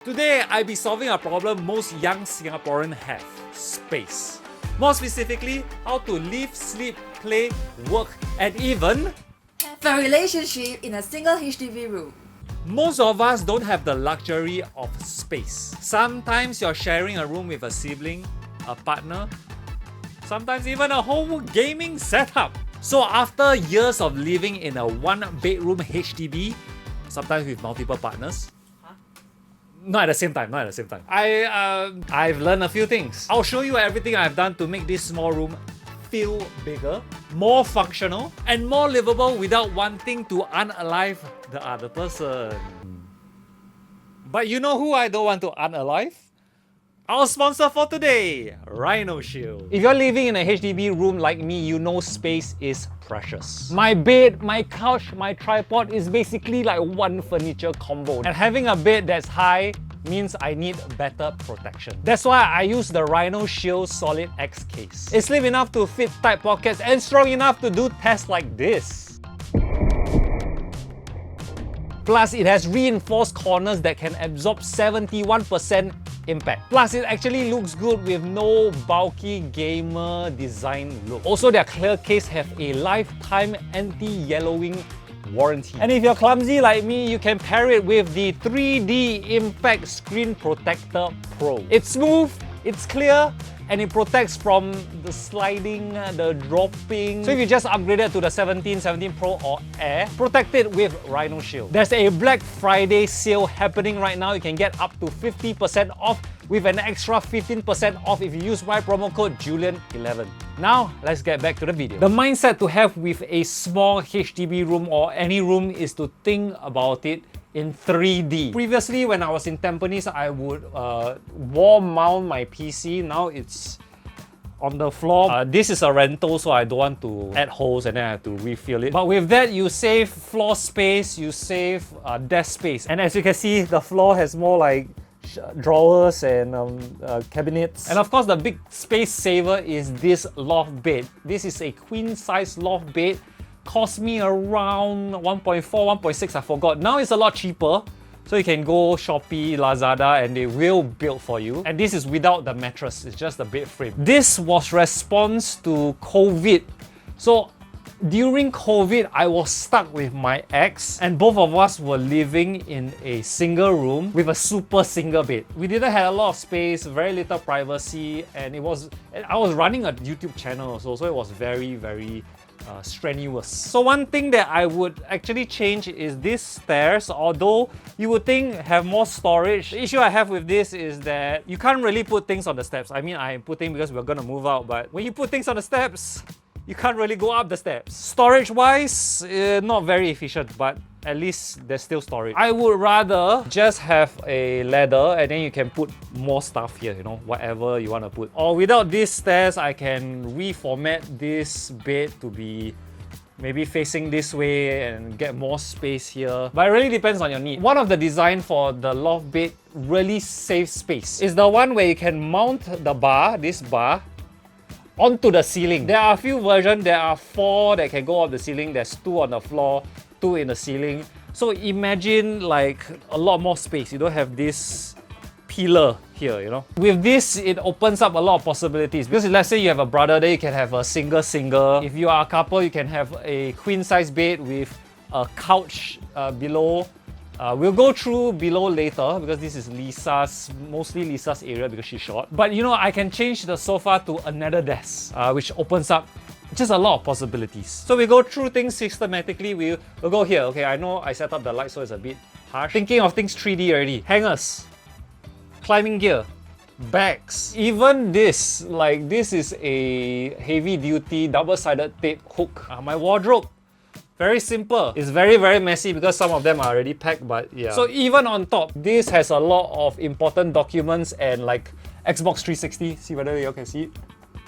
Today, I'll be solving a problem most young Singaporeans have: space. More specifically, how to live, sleep, play, work, and even Have a relationship in a single HDB room. most of us don't have the luxury of space. Sometimes you're sharing a room with a sibling, a partner, sometimes even a whole gaming setup. So after years of living in a one-bedroom HDB, sometimes with multiple partners, not at the same time. I've learned a few things. I'll show you everything I've done to make this small room feel bigger, more functional, and more livable without wanting to unalive the other person. But you know who I don't want to unalive? Our sponsor for today, Rhino Shield. If you're living in a HDB room like me, you know space is precious. My bed, my couch, my tripod is basically like one furniture combo. And having a bed that's high means I need better protection. That's why I use the Rhino Shield Solid X case. It's slim enough to fit tight pockets and strong enough to do tests like this. Plus, it has reinforced corners that can absorb 71% impact. Plus, it actually looks good with no bulky gamer design look. Also, their clear case have a lifetime anti-yellowing warranty. And if you're clumsy like me, you can pair it with the 3D Impact Screen Protector Pro. It's smooth, it's clear, and it protects from the sliding, the dropping. So if you just upgraded to the 17 Pro or Air, protect it with Rhino Shield. There's a Black Friday sale happening right now. You can get up to 50% off with an extra 15% off if you use my promo code JulianTechTM. Now, let's get back to the video. The mindset to have with a small HDB room or any room is to think about it in 3D. Previously, when I was in Tampines, I would wall mount my PC. Now it's on the floor. This is a rental, so I don't want to add holes and then I have to refill it. But with that, you save floor space, you save desk space. And as you can see, the floor has more like drawers and cabinets. And of course, the big space saver is this loft bed. This is a queen size loft bed. Cost me around 1.4, 1.6, I forgot. Now it's a lot cheaper. So you can go Shopee, Lazada, and they will build for you. And this is without the mattress, it's just the bed frame. This was response to COVID. So during COVID, I was stuck with my ex, and both of us were living in a single room with a super single bed. We didn't have a lot of space, very little privacy, and I was running a YouTube channel also, so it was very strenuous. So one thing that I would actually change is these stairs. Although you would think have more storage, the issue I have with this is that you can't really put things on the steps. I mean, I'm putting because we're gonna move out, but when you put things on the steps, you can't really go up the steps. Storage wise, not very efficient, but at least there's still storage. I would rather just have a ladder and then you can put more stuff here, you know, whatever you want to put. Or without these stairs, I can reformat this bed to be maybe facing this way and get more space here. But it really depends on your need. One of the design for the loft bed really saves space is the one where you can mount the bar, this bar, onto the ceiling. There are a few versions. There are 4 that can go up the ceiling. There's 2 on the floor, 2 in the ceiling. So imagine like a lot more space. You don't have this pillar here, you know. With this, it opens up a lot of possibilities. Because let's say you have a brother, then you can have a single. If you are a couple, you can have a queen size bed with a couch below. We'll go through below later because this is mostly Lisa's area because she's short. But you know, I can change the sofa to another desk, which opens up just a lot of possibilities. So we go through things systematically. We'll go here. Okay, I know I set up the light so it's a bit harsh. Thinking of things 3D already. Hangers, climbing gear, bags. Even this, like this is a heavy duty double-sided tape hook. My wardrobe. Very simple. It's very messy because some of them are already packed, but yeah. So even on top, this has a lot of important documents and like Xbox 360. See whether you can see it.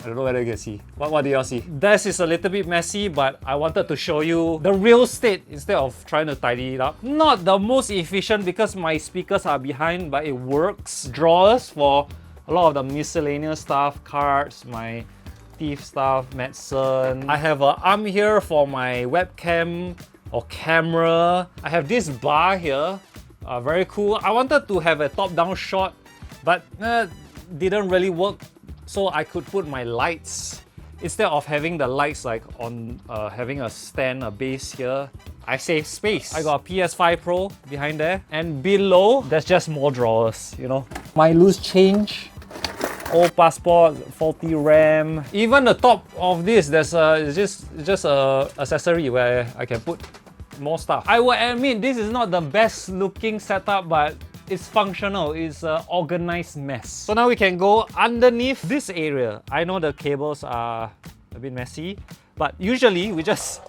I don't know whether you can see. What do y'all see? This is a little bit messy, but I wanted to show you the real state instead of trying to tidy it up. Not the most efficient because my speakers are behind, but it works. Drawers for a lot of the miscellaneous stuff, cards, my thief stuff, medicine. I have an arm here for my webcam or camera. I have this bar here Very cool. I wanted to have a top-down shot, but didn't really work. So I could put my lights instead of having the lights like on having a stand, a base here. I save space. I got a PS5 Pro behind there, and below there's just more drawers. You know, my loose change, old passport, faulty RAM. Even the top of this, there's just a accessory where I can put more stuff. I will admit this is not the best looking setup, but it's functional. It's an organized mess. So now we can go underneath this area. I know the cables are a bit messy, but usually we just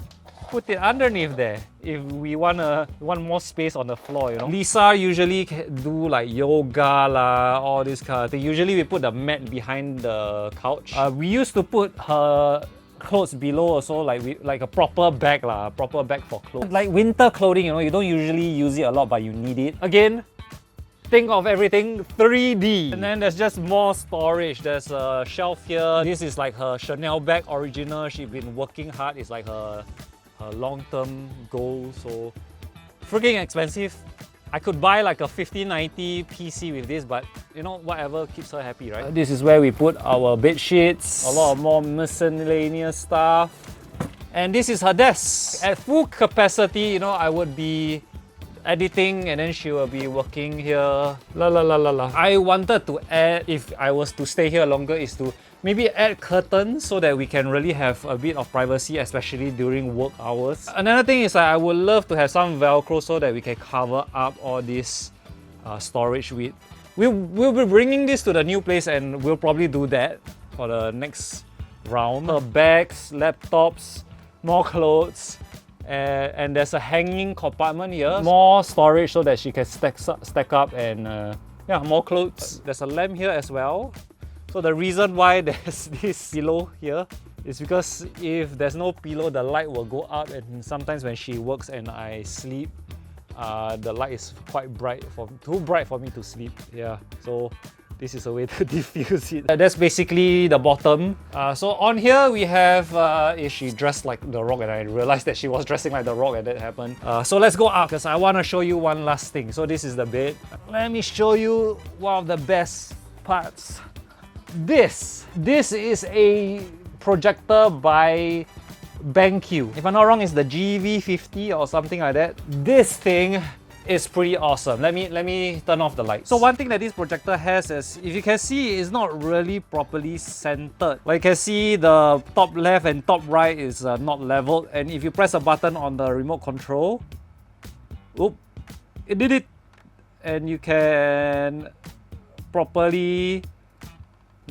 put it underneath there if we want more space on the floor, you know. Lisa usually do like yoga lah, all this kind of thing. Usually we put the mat behind the couch. We used to put her clothes below also, like a proper bag lah, proper bag for clothes. Like winter clothing, you know, you don't usually use it a lot, but you need it. Again, think of everything 3D. And then there's just more storage. There's a shelf here. This is like her Chanel bag, original. She's been working hard. It's like her long-term goal, so freaking expensive. I could buy like a 5090 PC with this, but you know, whatever keeps her happy, right? This is where we put our bed sheets, a lot of more miscellaneous stuff. And this is her desk. At full capacity, you know, I would be editing and then she will be working here. I wanted to add, if I was to stay here longer, is to maybe add curtains so that we can really have a bit of privacy, especially during work hours. Another thing is that I would love to have some Velcro so that we can cover up all this storage with. We'll be bringing this to the new place and we'll probably do that for the next round. Bags, laptops, more clothes, and there's a hanging compartment here. More storage so that she can stack up and yeah, more clothes. There's a lamp here as well. So the reason why there's this pillow here is because if there's no pillow, the light will go up, and sometimes when she works and I sleep, the light is quite bright, too bright for me to sleep. Yeah, so this is a way to diffuse it. That's basically the bottom. So on here we have, is she dressed like The Rock? And I realized that she was dressing like The Rock and that happened. So let's go up because I want to show you one last thing. So this is the bed. Let me show you one of the best parts. This is a projector by BenQ. If I'm not wrong, it's the GV50 or something like that. This thing is pretty awesome. Let me turn off the lights. So one thing that this projector has is, if you can see, it's not really properly centered. Like you can see, the top left and top right is not leveled, and if you press a button on the remote control, oop, it did it, and you can properly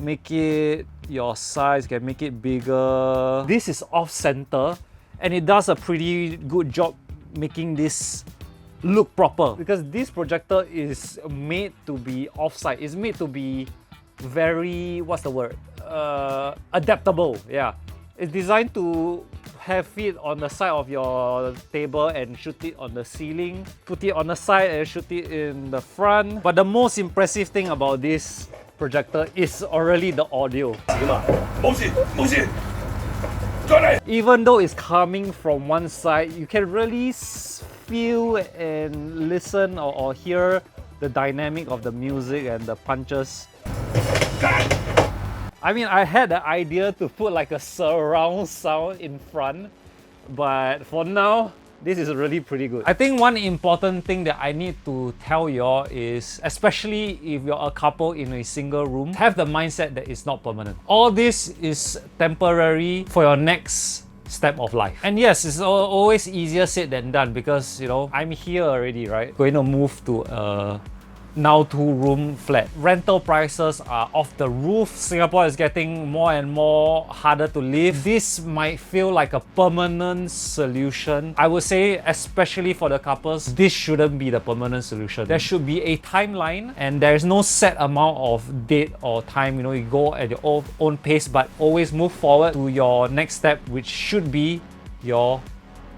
make it your size, can make it bigger. This is off center and it does a pretty good job making this look proper, because this projector is made to be offside. It's made to be very, what's the word? Adaptable. Yeah, it's designed to have it on the side of your table and shoot it on the ceiling, put it on the side and shoot it in the front. But the most impressive thing about this projector is already the audio. Even though it's coming from one side, you can really feel and listen or hear the dynamic of the music and the punches. I mean, I had the idea to put like a surround sound in front, but for now, this is really pretty good. I think one important thing that I need to tell y'all is, especially if you're a couple in a single room, have the mindset that it's not permanent. All this is temporary for your next step of life. And yes, it's always easier said than done, because you know, I'm here already, right? Going to move to a now 2-room flat. Rental prices are off the roof. Singapore is getting more and more harder to live. This might feel like a permanent solution. I would say, especially for the couples, this shouldn't be the permanent solution. There should be a timeline, and there's no set amount of date or time. You know, you go at your own pace, but always move forward to your next step, which should be your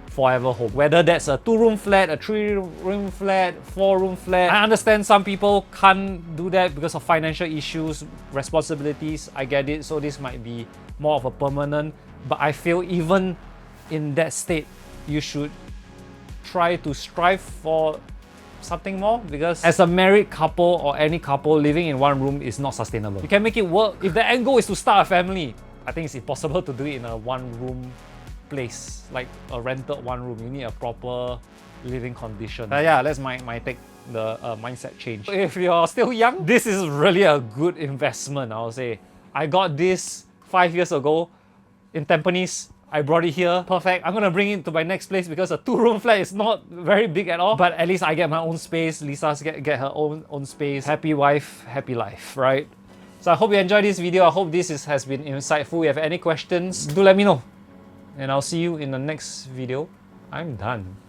forever home. Whether that's a 2-room flat, a 3-room flat, 4-room flat. I understand some people can't do that because of financial issues, responsibilities. I get it. So this might be more of a permanent. But I feel even in that state, you should try to strive for something more, because as a married couple or any couple, living in one room is not sustainable. You can make it work. If the end goal is to start a family, I think it's impossible to do it in a one-room place, like a rented one room. You need a proper living condition. Yeah, that's my take, the mindset change. If you're still young, this is really a good investment, I would say. I got this 5 years ago in Tampines. I brought it here. Perfect. I'm gonna bring it to my next place because a 2-room flat is not very big at all. But at least I get my own space. Lisa's get her own space. Happy wife, happy life, right? So I hope you enjoyed this video. I hope this has been insightful. If you have any questions, do let me know. And I'll see you in the next video. I'm done.